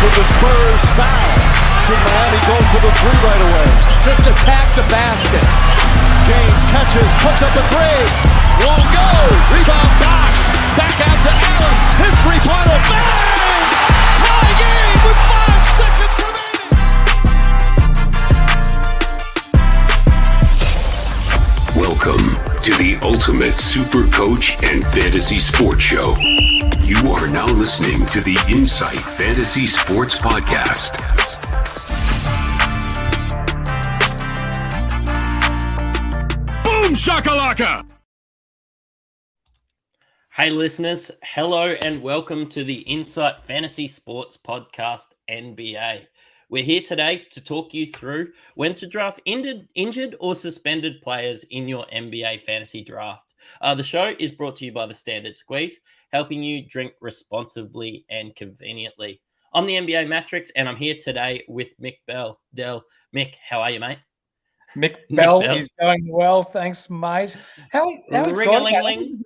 with the Spurs foul. Should Miami go for the three right away? Just attack the basket. James catches, puts up a three. Won't go. Rebound Bosh. Back out to Allen. His three-pointer. Bang! Tie game with 5 seconds remaining. Welcome to the Ultimate Super Coach and Fantasy Sports Show. You are now listening to the Insight Fantasy Sports Podcast. Boom shakalaka! Hey listeners, hello and welcome to the Insight Fantasy Sports Podcast NBA. We're here today to talk you through when to draft injured or suspended players in your NBA fantasy draft. The show is brought to you by the Standard Squeeze, helping you drink responsibly and conveniently. I'm the NBA Mattrix, and I'm here today with Mick Bell. Mick, how are you, mate? Mick Bell is going well, thanks, mate. How exciting!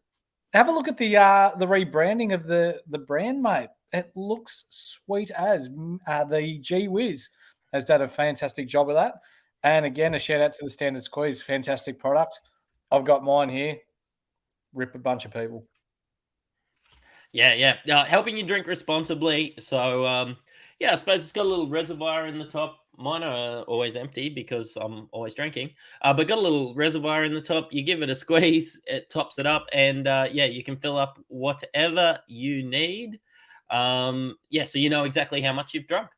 Have a look at the rebranding of the brand, mate. It looks sweet as. The G Wiz has done a fantastic job of that. And again, a shout out to the Standard Squeeze, fantastic product. I've got mine here. Rip a bunch of people. Yeah. Helping you drink responsibly. So, I suppose it's got a little reservoir in the top. Mine are always empty because I'm always drinking. But got a little reservoir in the top. You give it a squeeze, it tops it up, and you can fill up whatever you need. So you know exactly how much you've drunk.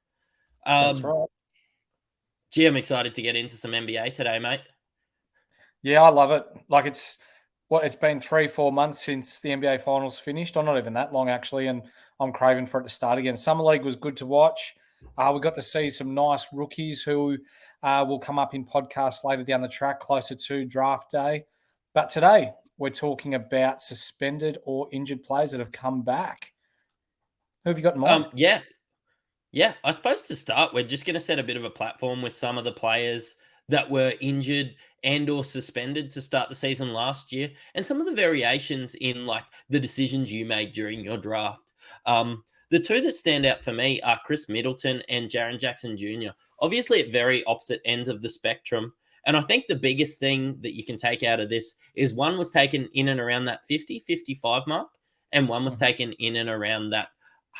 That's right. Gee, I'm excited to get into some NBA today, mate. Yeah, I love it. Like it's been 3-4 months since the NBA Finals finished. Or not even that long, actually, and I'm craving for it to start again. Summer League was good to watch. We got to see some nice rookies who will come up in podcasts later down the track, closer to draft day. But today, we're talking about suspended or injured players that have come back. Who have you got in mind? Yeah. I suppose to start, we're just going to set a bit of a platform with some of the players that were injured and or suspended to start the season last year, and some of the variations in like the decisions you made during your draft. The two that stand out for me are Chris Middleton and Jaren Jackson Jr. Obviously at very opposite ends of the spectrum. And I think the biggest thing that you can take out of this is one was taken in and around that 50-55 mark, and one was taken in and around that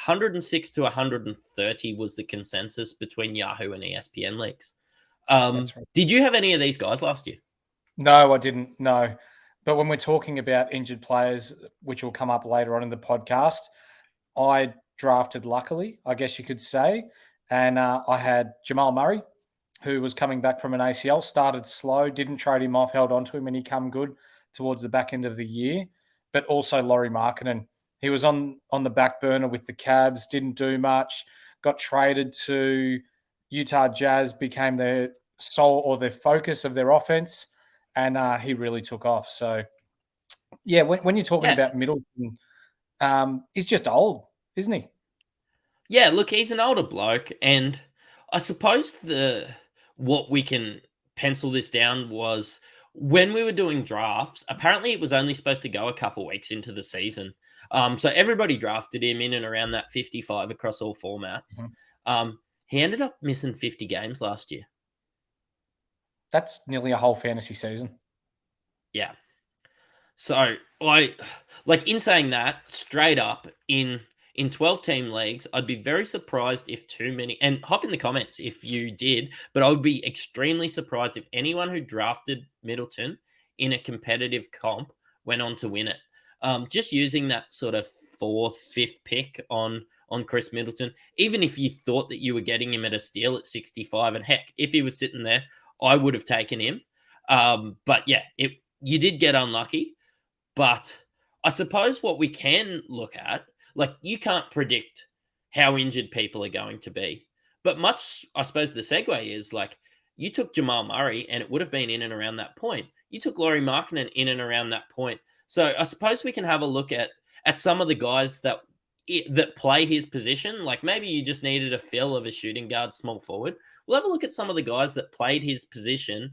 106 to 130 was the consensus between Yahoo and ESPN leagues. Right. Did you have any of these guys last year? No, I didn't. No. But when we're talking about injured players, which will come up later on in the podcast, I drafted luckily, I guess you could say. And I had Jamal Murray, who was coming back from an ACL, started slow, didn't trade him off, held on to him, and he come good towards the back end of the year. But also Lauri Markkanen. He was on the back burner with the Cavs, didn't do much, got traded to Utah Jazz, became their soul or their focus of their offense, and he really took off. So, yeah, when you're talking about Middleton, he's just old, isn't he? Yeah, look, he's an older bloke, and I suppose what we can pencil this down was when we were doing drafts, apparently it was only supposed to go a couple weeks into the season. So everybody drafted him in and around that 55 across all formats. He ended up missing 50 games last year. That's nearly a whole fantasy season. Yeah. So in saying that, straight up in 12-team leagues, I'd be very surprised if too many, and hop in the comments if you did, but I would be extremely surprised if anyone who drafted Middleton in a competitive comp went on to win it. Just using that sort of 4th, 5th pick on Chris Middleton, even if you thought that you were getting him at a steal at 65, and heck, if he was sitting there, I would have taken him. But yeah, you did get unlucky. But I suppose what we can look at, like you can't predict how injured people are going to be. But much, I suppose the segue is like you took Jamal Murray and it would have been in and around that point. You took Lauri Markkanen in and around that point. So I suppose we can have a look at some of the guys that play his position. Like maybe you just needed a fill of a shooting guard, small forward. We'll have a look at some of the guys that played his position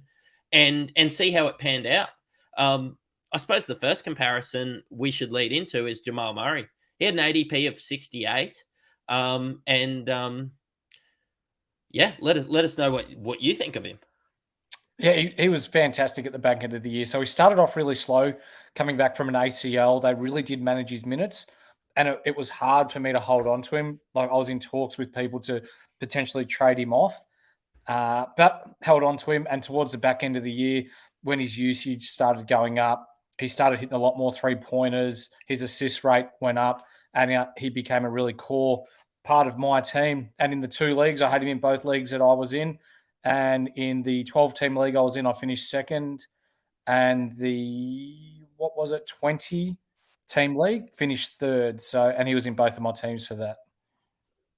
and see how it panned out. I suppose the first comparison we should lead into is Jamal Murray. He had an ADP of 68. Yeah, let us know what you think of him. Yeah, he was fantastic at the back end of the year. So he started off really slow, coming back from an ACL. They really did manage his minutes, and it was hard for me to hold on to him. Like I was in talks with people to potentially trade him off, but held on to him. And towards the back end of the year, when his usage started going up, he started hitting a lot more 3-pointers. His assist rate went up, and he became a really core part of my team. And in the 2 leagues, I had him in both leagues that I was in. And in the 12-team league I was in, I finished second. And the, 20-team league, finished third. So, and he was in both of my teams for that.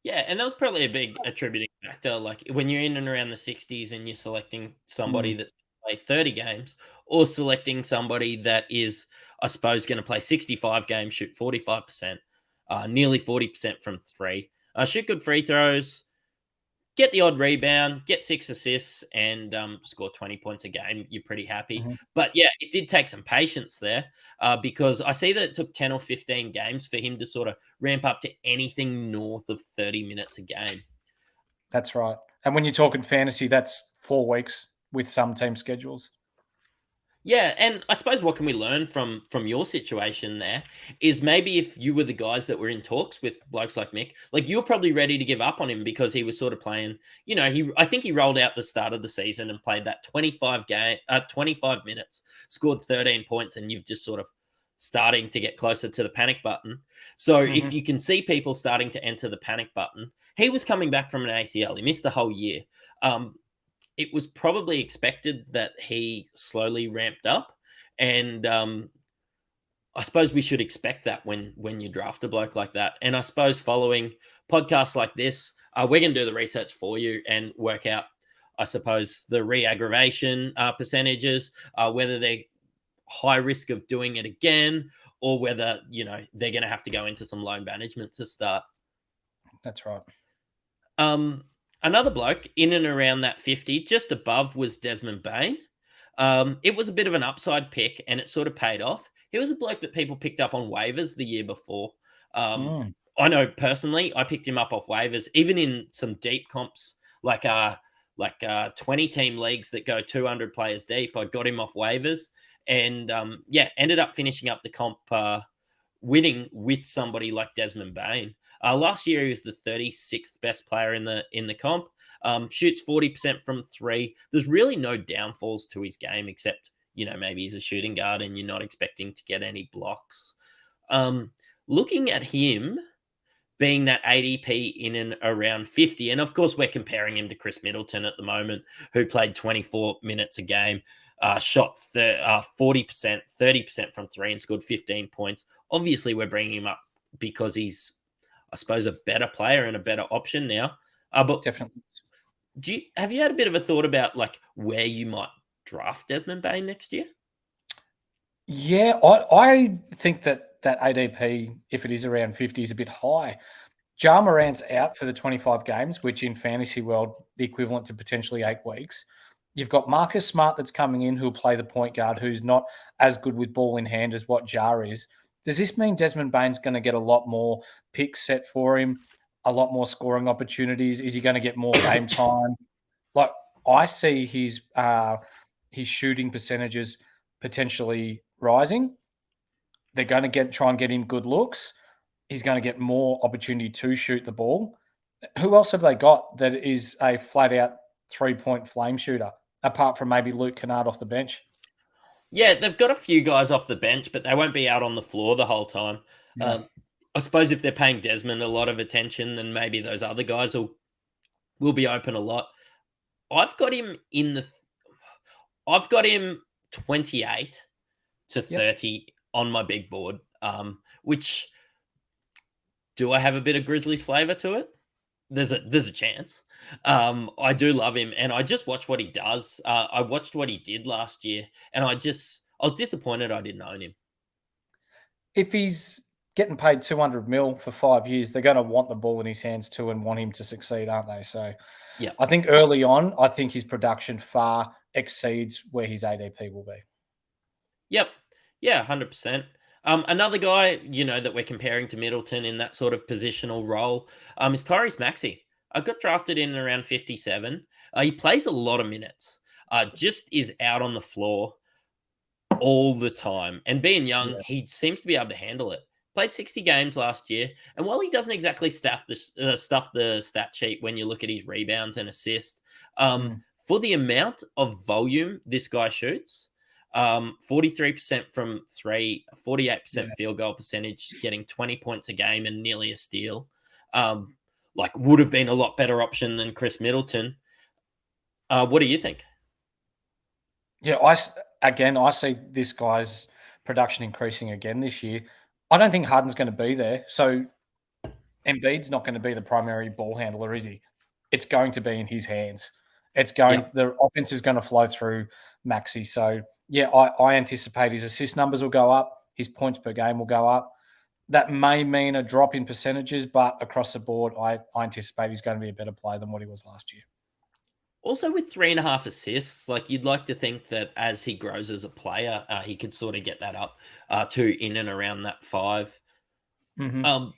Yeah, and that was probably a big attributing factor. Like when you're in and around the 60s and you're selecting somebody that's played 30 games, or selecting somebody that is, I suppose, going to play 65 games, shoot 45%, nearly 40% from three, shoot good free throws, get the odd rebound, get 6 assists, and score 20 points a game, you're pretty happy. Mm-hmm. But yeah, it did take some patience there, because I see that it took 10 or 15 games for him to sort of ramp up to anything north of 30 minutes a game. That's right. And when you're talking fantasy, that's 4 weeks with some team schedules. Yeah, and I suppose what can we learn from your situation there is maybe if you were the guys that were in talks with blokes like Mick, like you're probably ready to give up on him because he was sort of playing, I think he rolled out the start of the season and played that 25 minutes, scored 13 points, and you've just sort of starting to get closer to the panic button. So if you can see people starting to enter the panic button, he was coming back from an ACL. He missed the whole year. It was probably expected that he slowly ramped up, and I suppose we should expect that when you draft a bloke like that. And I suppose following podcasts like this, we're going to do the research for you and work out, I suppose, the re-aggravation percentages, whether they're high risk of doing it again, or whether they're going to have to go into some loan management to start. That's right. Another bloke in and around that 50, just above, was Desmond Bain. It was a bit of an upside pick, and it sort of paid off. He was a bloke that people picked up on waivers the year before. I know personally, I picked him up off waivers, even in some deep comps, like 20-team leagues that go 200 players deep. I got him off waivers, and ended up finishing up the comp winning with somebody like Desmond Bain. Last year, he was the 36th best player in the comp. Shoots 40% from three. There's really no downfalls to his game, except maybe he's a shooting guard and you're not expecting to get any blocks. Looking at him being that ADP in and around 50, and of course we're comparing him to Chris Middleton at the moment, who played 24 minutes a game, shot 40%, 30% from three, and scored 15 points. Obviously, we're bringing him up because he's, I suppose, a better player and a better option now. But definitely, have you had a bit of a thought about like where you might draft Desmond Bain next year? Yeah, I think that ADP, if it is around 50, is a bit high. Ja Morant's out for the 25 games, which in fantasy world, the equivalent to potentially 8 weeks. You've got Marcus Smart that's coming in, who'll play the point guard, who's not as good with ball in hand as what Ja is. Does this mean Desmond Bain's going to get a lot more picks set for him, a lot more scoring opportunities? Is he going to get more game time? Like, I see his shooting percentages potentially rising. They're going to try and get him good looks. He's going to get more opportunity to shoot the ball. Who else have they got that is a flat out 3-point flame shooter, apart from maybe Luke Kennard off the bench? Yeah, they've got a few guys off the bench, but they won't be out on the floor the whole time. No. I suppose if they're paying Desmond a lot of attention, then maybe those other guys will be open a lot. I've got him 28 to 30 on my big board, which, do I have a bit of Grizzlies flavor to it? There's a chance. I do love him, and I just watch what he does. I watched what he did last year, and I was disappointed I didn't own him. If he's getting paid 200 mil for 5 years, they're going to want the ball in his hands too and want him to succeed, aren't they? So yeah, I think early on, I think his production far exceeds where his ADP will be. Yep. Yeah, 100%. Another guy, that we're comparing to Middleton in that sort of positional role, is Tyrese Maxey. I got drafted in around 57. He plays a lot of minutes. Just is out on the floor all the time. And being young, Yeah. he seems to be able to handle it. Played 60 games last year, and while he doesn't exactly stuff the stat sheet when you look at his rebounds and assists, Mm. for the amount of volume this guy shoots, 43% from three, 48% Yeah. field goal percentage, getting 20 points a game and nearly a steal. Would have been a lot better option than Chris Middleton. What do you think? Yeah, I see this guy's production increasing again this year. I don't think Harden's going to be there, so Embiid's not going to be the primary ball handler, is he? It's going to be in his hands. Yep. The offense is going to flow through Maxi. So yeah, I anticipate his assist numbers will go up, his points per game will go up. That may mean a drop in percentages, but across the board, I anticipate he's going to be a better player than what he was last year. Also, with 3.5 assists, like you'd like to think that as he grows as a player, he could sort of get that up to in and around that 5. Mm-hmm. Um,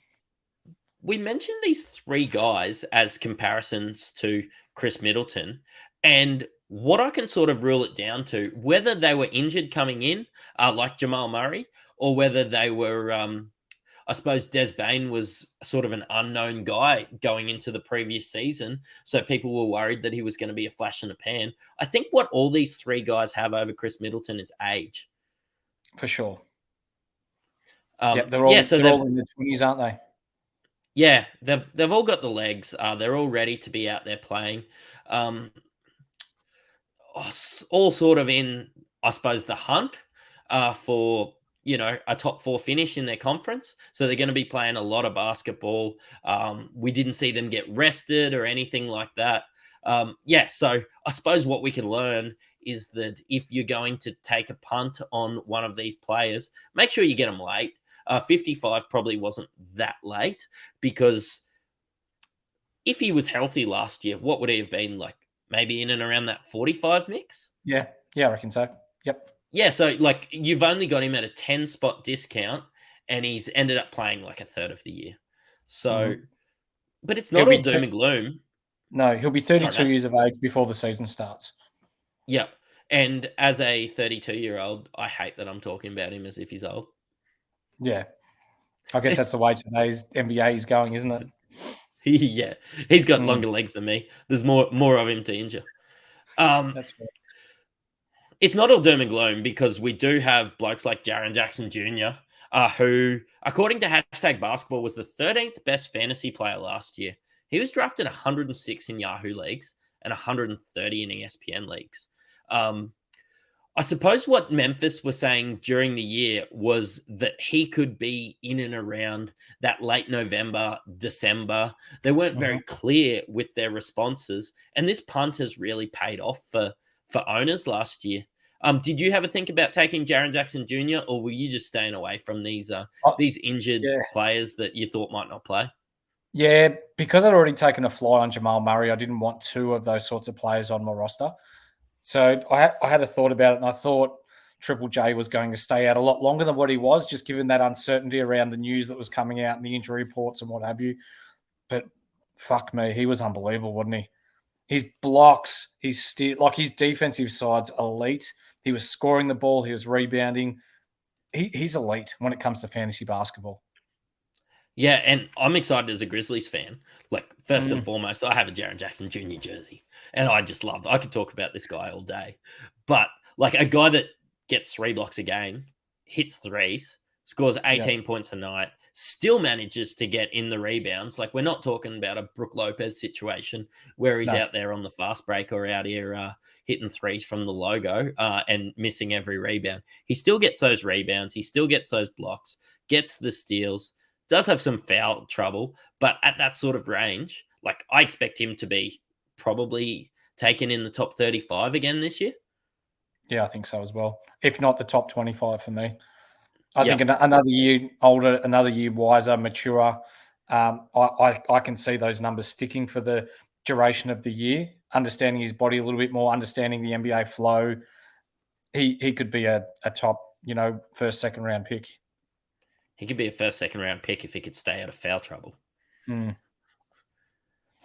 we mentioned these 3 guys as comparisons to Chris Middleton, and what I can sort of rule it down to, whether they were injured coming in, like Jamal Murray, or whether they were I suppose Des Bane was sort of an unknown guy going into the previous season, so people were worried that he was going to be a flash in the pan. I think what all these 3 guys have over Chris Middleton is age. For sure. Um, Yep, yeah, so they're they've all in the 20s, aren't they? yeah they've all got the legs. They're all ready to be out there playing. Um, all sort of in, I suppose, the hunt for a top 4 finish in their conference. So they're going to be playing a lot of basketball. We didn't see them get rested or anything like that. So I suppose what we can learn is that if you're going to take a punt on one of these players, make sure you get them late. 55 probably wasn't that late, because if he was healthy last year, what would he have been like? Maybe in and around that 45 mix? Yeah. Yeah, I reckon so. Yep. Yeah, so like you've only got him at a 10 spot discount, and he's ended up playing like a third of the year. So, Mm-hmm. but it's He'll not all be doom and gloom. No, he'll be Sorry, 32 mate. years of age before the season starts. Yeah. And as a 32-year-old, I hate that I'm talking about him as if he's old. Yeah. I guess that's the way today's NBA is going, isn't it? Yeah. He's got Mm, longer legs than me. There's more of him to injure. Um, that's right. it's not all doom and gloom, because we do have blokes like Jaren Jackson Jr., who, according to Hashtag Basketball, was the 13th best fantasy player last year. He was drafted 106 in Yahoo leagues and 130 in ESPN leagues. I suppose what Memphis was saying during the year was that he could be in and around that late November, December. They weren't very Mhm. clear with their responses, and this punt has really paid off for owners last year. Did you have a think about taking Jaren Jackson Jr., or were you just staying away from Oh, these injured yeah. players that you thought might not play? Yeah, because I'd already taken a fly on Jamal Murray, I didn't want 2 of those sorts of players on my roster. So I had a thought about it, and I thought Triple J was going to stay out a lot longer than what he was, just given that uncertainty around the news that was coming out and the injury reports and what have you. But fuck me, he was unbelievable, wasn't he? His blocks, his defensive side's elite. He was scoring the ball, he was rebounding. He's elite when it comes to fantasy basketball. Yeah, and I'm excited as a Grizzlies fan. Like, first and Mm, foremost, I have a Jaren Jackson Jr. jersey, and I just love. I could talk about this guy all day, but like a guy that gets 3 blocks a game, hits threes, scores yeah, 18 points a night, still manages to get in the rebounds. Like, we're not talking about a Brook Lopez situation where he's no, out there on the fast break or out here hitting threes from the logo and missing every rebound. He still gets those rebounds. He still gets those blocks. Gets the steals, does have some foul trouble, but at that sort of range, like I expect him to be probably taken in the top 35 again this year. yeah, I think so as well. If not the top 25 for me. I think Yep. another year older, another year wiser, mature. I can see those numbers sticking for the duration of the year. Understanding his body a little bit more, understanding the NBA flow. He could be a top, first, second round pick. He could be a first, second round pick if he could stay out of foul trouble.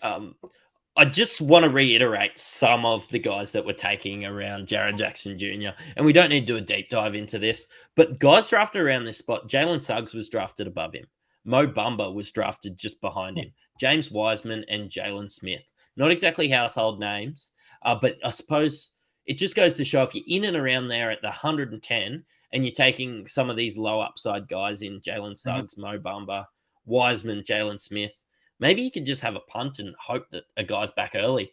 I just want to reiterate some of the guys that we're taking around Jaren Jackson Jr. And we don't need to do a deep dive into this, but guys drafted around this spot. Jalen Suggs was drafted above him. Mo Bamba was drafted just behind him. James Wiseman and Jalen Smith. Not exactly household names, but I suppose it just goes to show if you're in and around there at the 110 and you're taking some of these low upside guys in Jalen Suggs, Mo Bamba, Wiseman, Jalen Smith, maybe you could just have a punt and hope that a guy's back early.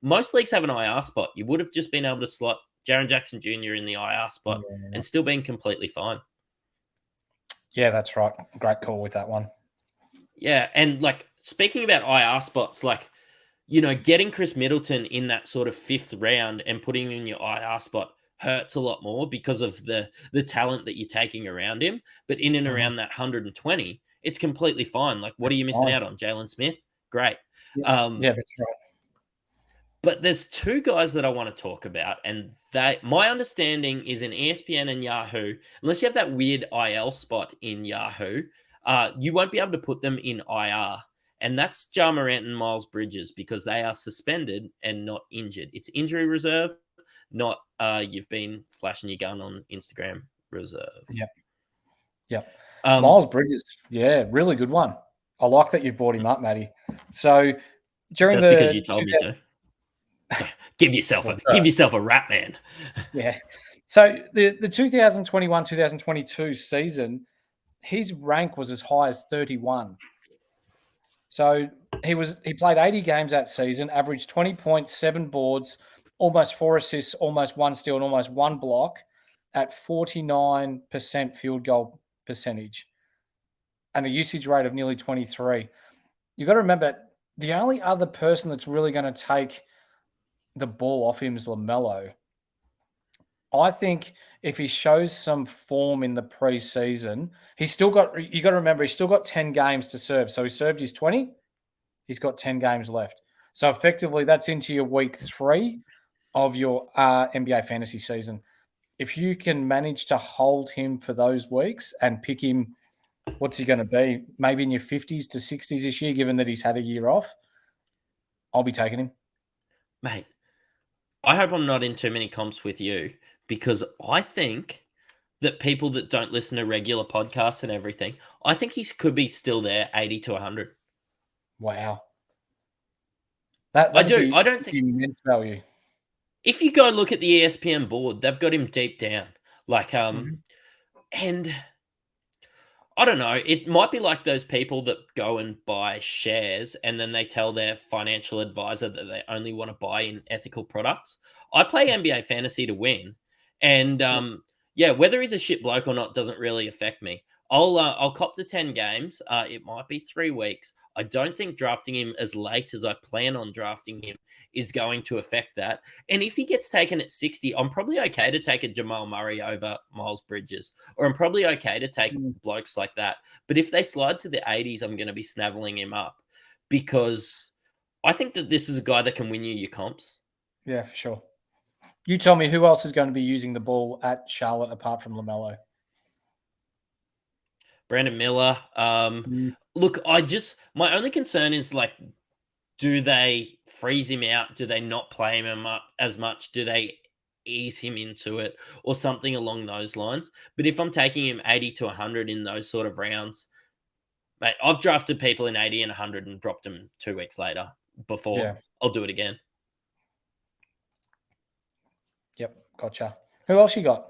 Most leagues have an IR spot. You would have just been able to slot Jaren Jackson Jr. in the IR spot and still been completely fine. Yeah, that's right. Great call with that one. Yeah, and like speaking about IR spots, like, you know, getting Chris Middleton in that sort of 5th round and putting him in your IR spot hurts a lot more because of the talent that you're taking around him. But in and around that 120, it's completely fine. Like, what are you missing out on? Jalen Smith? Great. Yeah, that's right. But there's 2 guys that I want to talk about, and my understanding is in ESPN and Yahoo, unless you have that weird IL spot in Yahoo, you won't be able to put them in IR. And that's Ja Morant and Miles Bridges because they are suspended and not injured. It's injury reserve, not you've been flashing your gun on Instagram reserve. Yeah. Miles Bridges, yeah, really good one. I like that you brought him up, Matty. So during That's because you told me to. Give yourself a rap, man. Yeah. So the 2021-2022 season, his rank was as high as 31. So he played 80 games that season, averaged 20 points, 7 boards, almost 4 assists, almost 1 steal, and almost 1 block at 49% field goal percentage and a usage rate of nearly 23. You've got to remember, the only other person that's really going to take the ball off him is LaMelo. I think if he shows some form in the preseason, you got to remember, he's still got 10 games to serve. So he served his 20. He's got 10 games left. So effectively, that's into your week 3 of your NBA fantasy season. If you can manage to hold him for those weeks and pick him, what's he going to be? Maybe in your 50s to 60s this year, given that he's had a year off, I'll be taking him. Mate, I hope I'm not in too many comps with you because I think that people that don't listen to regular podcasts and everything, I think he could be still there 80 to 100. Wow. I don't think immense value. If you go look at the ESPN board, they've got him deep down. Like, and I don't know, it might be like those people that go and buy shares and then they tell their financial advisor that they only want to buy in ethical products. I play NBA fantasy to win. And whether he's a shit bloke or not doesn't really affect me. I'll cop the 10 games. It might be 3 weeks. I don't think drafting him as late as I plan on drafting him is going to affect that. And if he gets taken at 60, I'm probably okay to take a Jamal Murray over Miles Bridges, or I'm probably okay to take blokes like that. But if they slide to the 80s, I'm going to be snaveling him up because I think that this is a guy that can win you your comps. Yeah, for sure. You tell me who else is going to be using the ball at Charlotte apart from LaMelo? Brandon Miller. Look, my only concern is, like, do they freeze him out? Do they not play him as much? Do they ease him into it or something along those lines? But if I'm taking him 80 to 100 in those sort of rounds, mate, I've drafted people in 80 and 100 and dropped them 2 weeks later before. Yeah. I'll do it again. Yep, gotcha. Who else you got?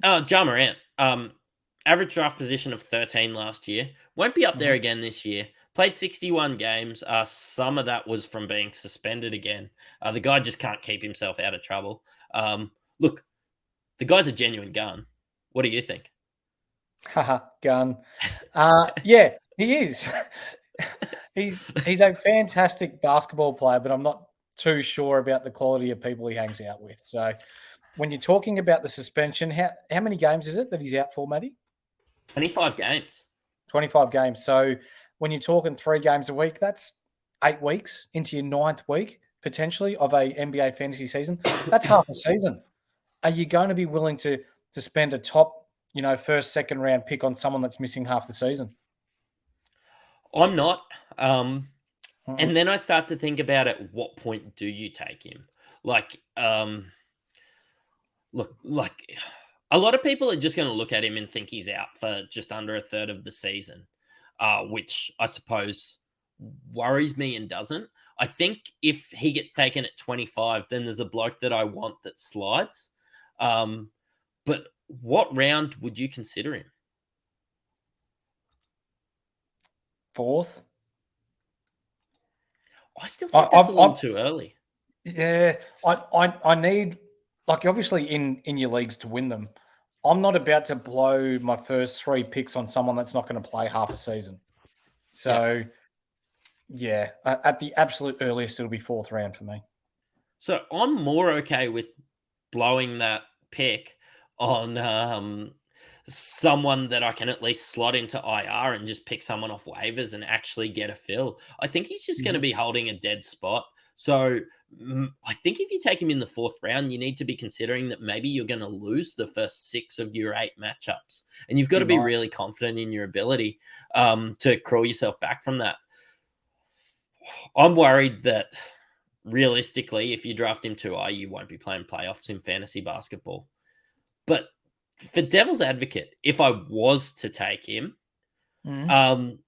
Ja Morant. Average draft position of 13 last year. Won't be up there again this year. Played 61 games. Some of that was from being suspended again. The guy just can't keep himself out of trouble. Look, the guy's a genuine gun. What do you think? Haha, gun. Yeah, he is. He's a fantastic basketball player, but I'm not too sure about the quality of people he hangs out with. So when you're talking about the suspension, how many games is it that he's out for, Matty? 25 games. 25 games. So when you're talking 3 games a week, that's 8 weeks into your 9th week, potentially, of a NBA fantasy season. That's half a season. Are you going to be willing to spend a top first, second round pick on someone that's missing half the season. I'm not. And then I start to think about at what point do you take him? Like, look, like a lot of people are just going to look at him and think he's out for just under a third of the season, which I suppose worries me and doesn't. I think if he gets taken at 25, then there's a bloke that I want that slides. But what round would you consider him? Fourth. I still think that's a little too early. Yeah, I need, like, obviously in your leagues to win them. I'm not about to blow my first 3 picks on someone that's not going to play half a season. So, yeah, at the absolute earliest, it'll be 4th round for me. So I'm more okay with blowing that pick on someone that I can at least slot into IR and just pick someone off waivers and actually get a fill. I think he's just going to be holding a dead spot. So I think if you take him in the 4th round, you need to be considering that maybe you're going to lose the first 6 of your 8 matchups. And you've got to be really confident in your ability to crawl yourself back from that. I'm worried that realistically, if you draft him too high, you won't be playing playoffs in fantasy basketball. But for devil's advocate, if I was to take him, because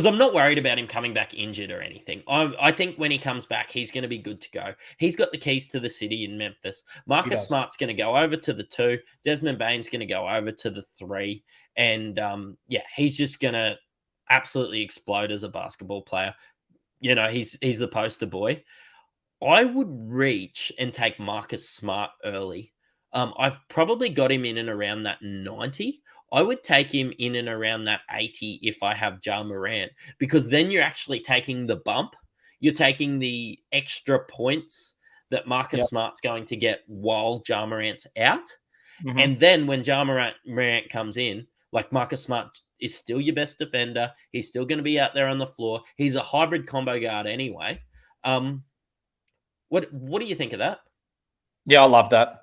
I'm not worried about him coming back injured or anything. I think when he comes back, he's going to be good to go. He's got the keys to the city in Memphis. Marcus Smart's going to go over to the 2. Desmond Bain's going to go over to the 3. And he's just going to absolutely explode as a basketball player. He's the poster boy. I would reach and take Marcus Smart early. I've probably got him in and around that 90. I would take him in and around that 80 if I have Ja Morant, because then you're actually taking the bump. You're taking the extra points that Marcus Smart's going to get while Ja Morant's out. And then when Ja Morant comes in, like, Marcus Smart is still your best defender. He's still going to be out there on the floor. He's a hybrid combo guard anyway. What do you think of that? Yeah, I love that.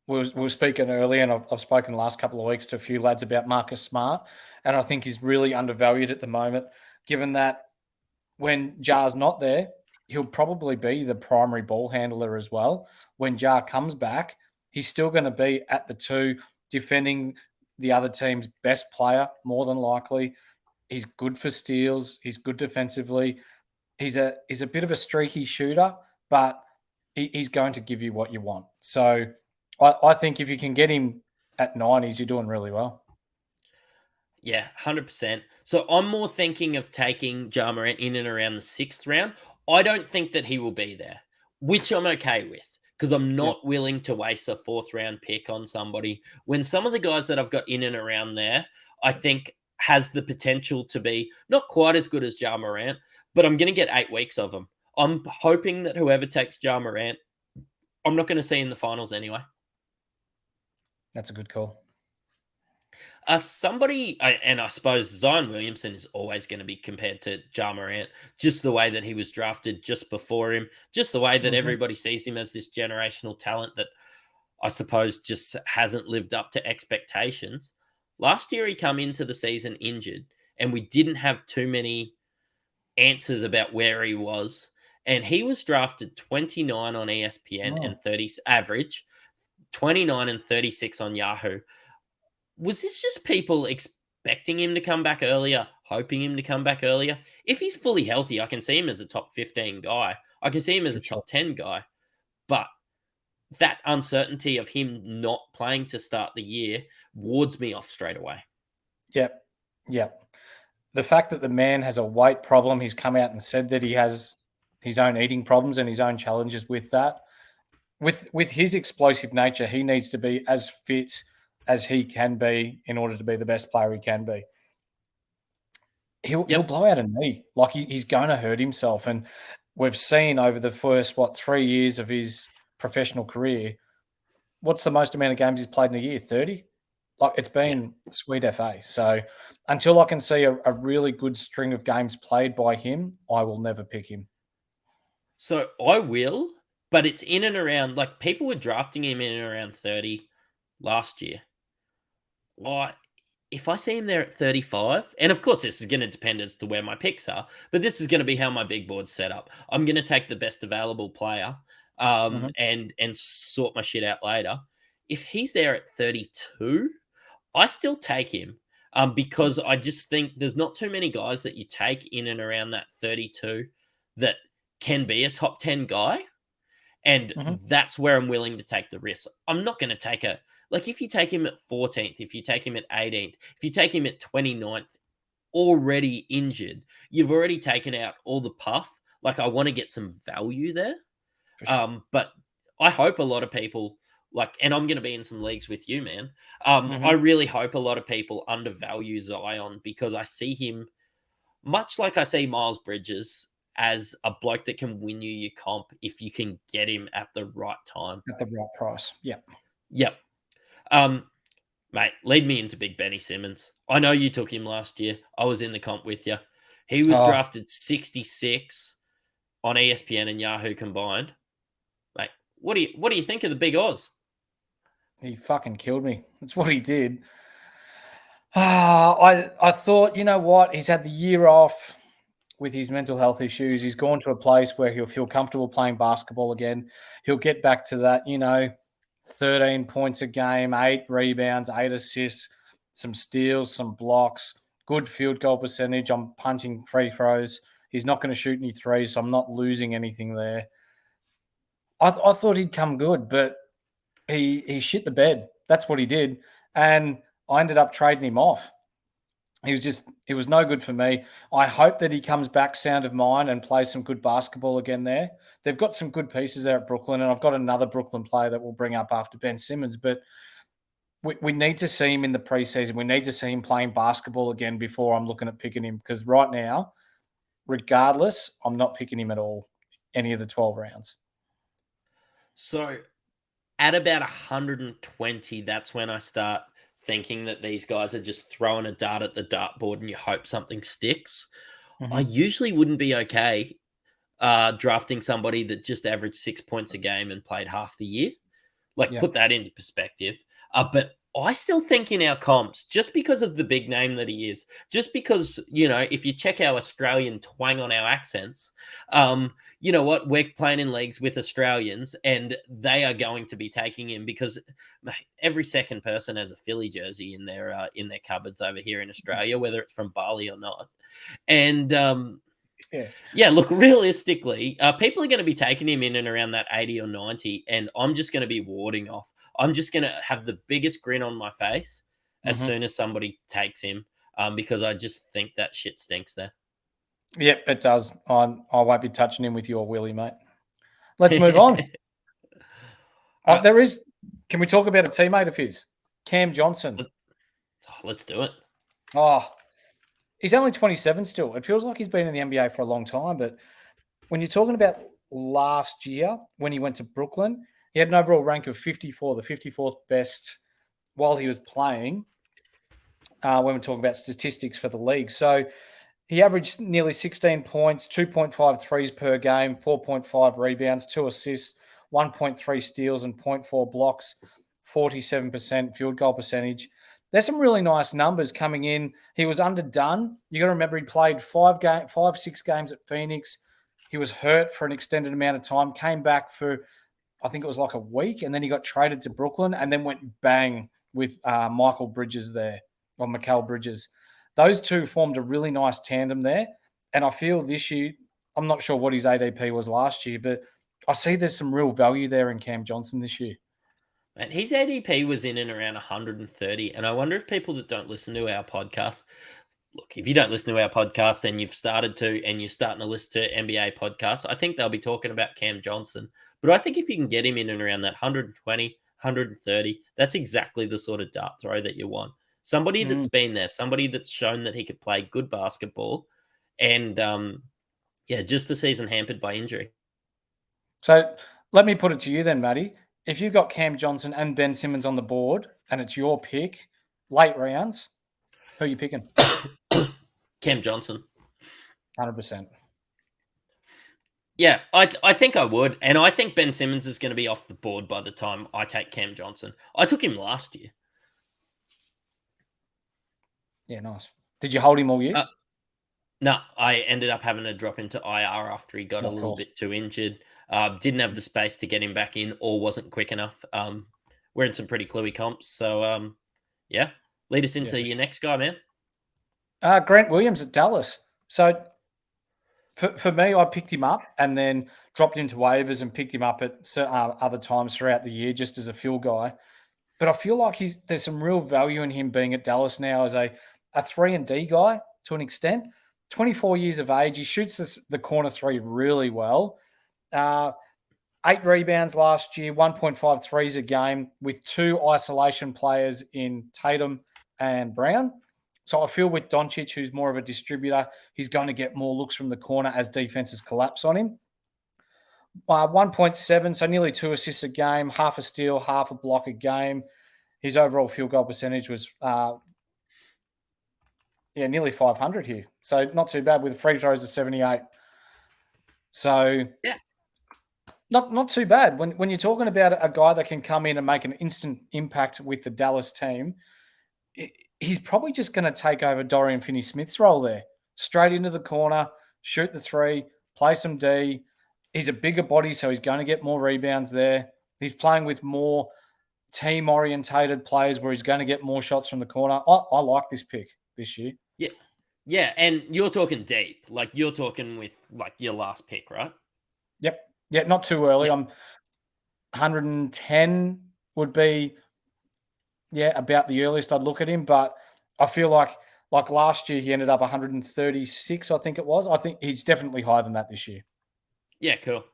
We were speaking earlier, and I've spoken the last couple of weeks to a few lads about Marcus Smart, and I think he's really undervalued at the moment, given that when Ja's not there, he'll probably be the primary ball handler as well. When Ja comes back, he's still going to be at the 2, defending the other team's best player, more than likely. He's good for steals. He's good defensively. He's a bit of a streaky shooter, but he's going to give you what you want. So I think if you can get him at 90s, you're doing really well. Yeah, 100%. So I'm more thinking of taking Ja Morant in and around the 6th round. I don't think that he will be there, which I'm okay with, because I'm not willing to waste a 4th round pick on somebody when some of the guys that I've got in and around there, I think, has the potential to be not quite as good as Ja Morant, but I'm going to get 8 weeks of them. I'm hoping that whoever takes Ja Morant, I'm not going to see in the finals anyway. That's a good call. And I suppose Zion Williamson is always going to be compared to Ja Morant, just the way that he was drafted just before him, just the way that everybody sees him as this generational talent that I suppose just hasn't lived up to expectations. Last year, he come into the season injured, and we didn't have too many answers about where he was. And he was drafted 29 on ESPN and 30 average, 29 and 36 on Yahoo. Was this just people expecting him to come back earlier, hoping him to come back earlier? If he's fully healthy, I can see him as a top 15 guy. I can see him as a top 10 guy. But that uncertainty of him not playing to start the year wards me off straight away. Yep. The fact that the man has a weight problem, he's come out and said that he has his own eating problems and his own challenges with that. With his explosive nature, he needs to be as fit as he can be in order to be the best player he can be. He'll blow out a knee. Like, he's going to hurt himself. And we've seen over the first, 3 years of his professional career, what's the most amount of games he's played in a year? 30? Like, it's been sweet FA. So until I can see a really good string of games played by him, I will never pick him. So I will, but it's in and around, like, people were drafting him in and around 30 last year. Well, if I see him there at 35, and of course this is going to depend as to where my picks are, but this is going to be how my big board's set up. I'm going to take the best available player, and sort my shit out later. If he's there at 32, I still take him, because I just think there's not too many guys that you take in and around that 32 that can be a top 10 guy. And that's where I'm willing to take the risk. I'm not going to take if you take him at 14th, if you take him at 18th, if you take him at 29th, already injured, you've already taken out all the puff. Like, I want to get some value there. For sure. But I hope a lot of people, and I'm going to be in some leagues with you, man. I really hope a lot of people undervalue Zion, because I see him, much like I see Miles Bridges, as a bloke that can win you your comp if you can get him at the right time. At the right price. Yep. Yep. Mate, lead me into Big Benny Simmons. I know you took him last year. I was in the comp with you. He was drafted 66 on ESPN and Yahoo combined. Mate, what do you think of the Big Oz? He fucking killed me. That's what he did. I thought, you know what? He's had the year off with his mental health issues. He's gone to a place where he'll feel comfortable playing basketball again. He'll get back to that, 13 points a game, 8 rebounds, 8 assists, some steals, some blocks, good field goal percentage. I'm punching free throws. He's not going to shoot any threes, so I'm not losing anything there. I thought he'd come good, but he shit the bed. That's what he did. And I ended up trading him off. It was no good for me. I hope that he comes back sound of mind and plays some good basketball again there. They've got some good pieces there at Brooklyn, and I've got another Brooklyn player that we'll bring up after Ben Simmons, but we need to see him in the preseason. We need to see him playing basketball again before I'm looking at picking him, because right now, regardless, I'm not picking him at all, any of the 12 rounds. So at about 120, that's when I start thinking that these guys are just throwing a dart at the dartboard and you hope something sticks. I usually wouldn't be okay drafting somebody that just averaged 6 points a game and played half the year. Put that into perspective. But I still think in our comps, just because of the big name that he is, just because, if you check our Australian twang on our accents, you know what? We're playing in leagues with Australians and they are going to be taking him because, mate, every second person has a Philly jersey in their cupboards over here in Australia, whether it's from Bali or not. And look, realistically, people are going to be taking him in and around that 80 or 90, and I'm just going to be warding off. I'm just going to have the biggest grin on my face as soon as somebody takes him, because I just think that shit stinks there. Yep, it does. I won't be touching him with your willy, mate. Let's move on. Can we talk about a teammate of his? Cam Johnson. Let's do it. He's only 27 still. It feels like he's been in the NBA for a long time, but when you're talking about last year, when he went to Brooklyn, he had an overall rank of 54, the 54th best while he was playing, when we're talking about statistics for the league. So he averaged nearly 16 points, 2.5 threes per game, 4.5 rebounds, 2 assists, 1.3 steals, and 0.4 blocks, 47% field goal percentage. There's some really nice numbers coming in. He was underdone. You got to remember he played 6 games at Phoenix. He was hurt for an extended amount of time, came back for, I think it was like a week, and then he got traded to Brooklyn and then went bang with Mikal Bridges there, or Mikal Bridges. Those two formed a really nice tandem there. And I feel this year, I'm not sure what his ADP was last year, but I see there's some real value there in Cam Johnson this year. And his ADP was in and around 130. And I wonder if people that don't listen to our podcast, look, if you don't listen to our podcast and you've started to, and you're starting to listen to NBA podcasts, I think they'll be talking about Cam Johnson. But I think if you can get him in and around that 120, 130, that's exactly the sort of dart throw that you want. Somebody that's been there, somebody that's shown that he could play good basketball, and just the season hampered by injury. So let me put it to you then, Matty. If you've got Cam Johnson and Ben Simmons on the board and it's your pick, late rounds, who are you picking? Cam Johnson. 100%. Yeah, I think I would. And I think Ben Simmons is going to be off the board by the time I take Cam Johnson. I took him last year. Yeah, nice. Did you hold him all year? No, I ended up having to drop into IR after he got a Of little course. bit too injured. Didn't have the space to get him back in, or wasn't quick enough. We're in some pretty cluey comps. So, yeah, lead us Yeah, into for your sure. next guy, man. Grant Williams at Dallas. So for me, I picked him up and then dropped into waivers and picked him up at other times throughout the year just as a fill guy. But I feel like there's some real value in him being at Dallas now as a 3-and-D guy to an extent. 24 years of age. He shoots the corner three really well. 8 rebounds last year, 1.5 threes a game with 2 isolation players in Tatum and Brown. So I feel with Doncic, who's more of a distributor, he's going to get more looks from the corner as defenses collapse on him. 1.7, so nearly 2 assists a game, half a steal, half a block a game. His overall field goal percentage was, nearly 500 here. So not too bad with free throws of 78. So Yeah. Not too bad. When you're talking about a guy that can come in and make an instant impact with the Dallas team, he's probably just going to take over Dorian Finney-Smith's role there. Straight into the corner, shoot the three, play some D. He's a bigger body, so he's going to get more rebounds there. He's playing with more team-orientated players where he's going to get more shots from the corner. I like this pick this year. Yeah. Yeah, and you're talking deep. Like, you're talking with, like, your last pick, right? Yep. Yeah, not too early. Yeah. I'm 110 would be, about the earliest I'd look at him. But I feel like last year he ended up 136, I think it was. I think he's definitely higher than that this year. Yeah, cool.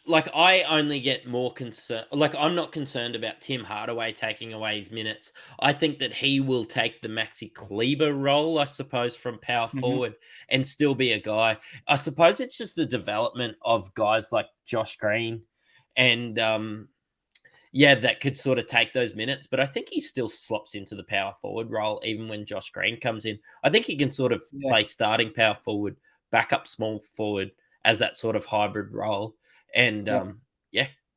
Like, I only get more concerned. Like, I'm not concerned about Tim Hardaway taking away his minutes. I think that he will take the Maxi Kleber role, I suppose, from power forward and still be a guy. I suppose it's just the development of guys like Josh Green and, that could sort of take those minutes. But I think he still slops into the power forward role even when Josh Green comes in. I think he can sort of play starting power forward, backup small forward as that sort of hybrid role. And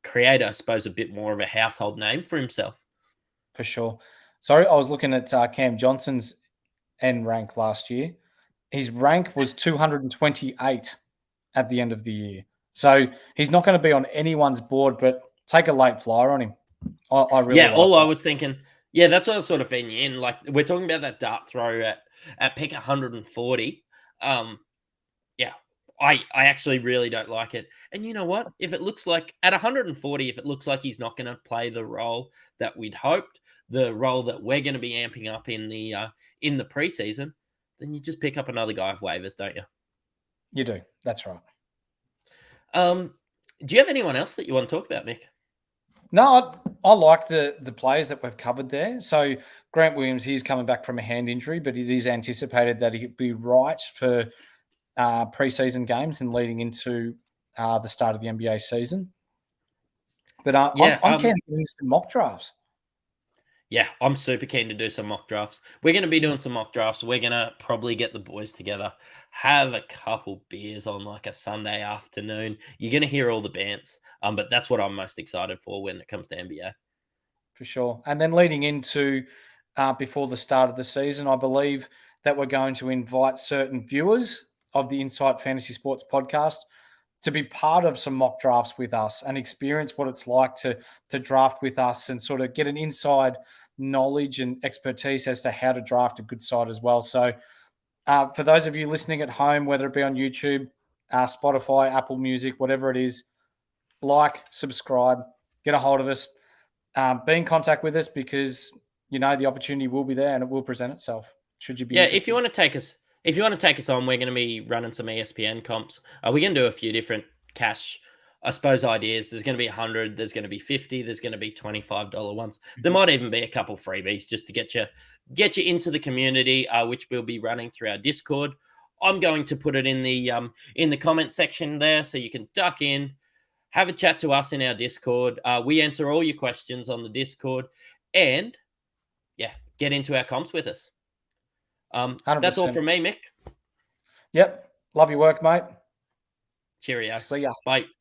create, I suppose, a bit more of a household name for himself. For sure. Sorry, I was looking at Cam Johnson's end rank last year. His rank was 228 at the end of the year. So he's not going to be on anyone's board, but take a late flyer on him. I really like all that. I was thinking. Yeah, that's what I was sort of feeding in. Like, we're talking about that dart throw at pick 140. I actually really don't like it. And you know what? If it looks like at 140, if it looks like he's not going to play the role that we'd hoped, the role that we're going to be amping up in the preseason, then you just pick up another guy off waivers, don't you? You do. That's right. Do you have anyone else that you want to talk about, Mick? No, I like the players that we've covered there. So Grant Williams, he's coming back from a hand injury, but it is anticipated that he'd be right for preseason games and leading into the start of the NBA season. But I'm keen to do some mock drafts. Yeah, I'm super keen to do some mock drafts. We're going to be doing some mock drafts. We're going to probably get the boys together, have a couple beers on like a Sunday afternoon. You're going to hear all the bants, but that's what I'm most excited for when it comes to NBA. For sure. And then leading into before the start of the season, I believe that we're going to invite certain viewers of the Insight Fantasy Sports podcast to be part of some mock drafts with us and experience what it's like to draft with us and sort of get an inside knowledge and expertise as to how to draft a good side as well. So for those of you listening at home, whether it be on YouTube, Spotify, Apple Music, whatever it is, like, subscribe, get a hold of us, be in contact with us because, the opportunity will be there and it will present itself. Should you be interested? If you want to take us on, we're going to be running some ESPN comps. We're going to do a few different cash, I suppose, ideas. There's going to be 100, there's going to be 50, there's going to be $25 ones. There might even be a couple freebies just to get you into the community, which we'll be running through our Discord. I'm going to put it in the comment section there so you can duck in, have a chat to us in our Discord. We answer all your questions on the Discord and get into our comps with us. 100%. That's all from me, Mick. Yep. Love your work, mate. Cheerio. See ya. Bye.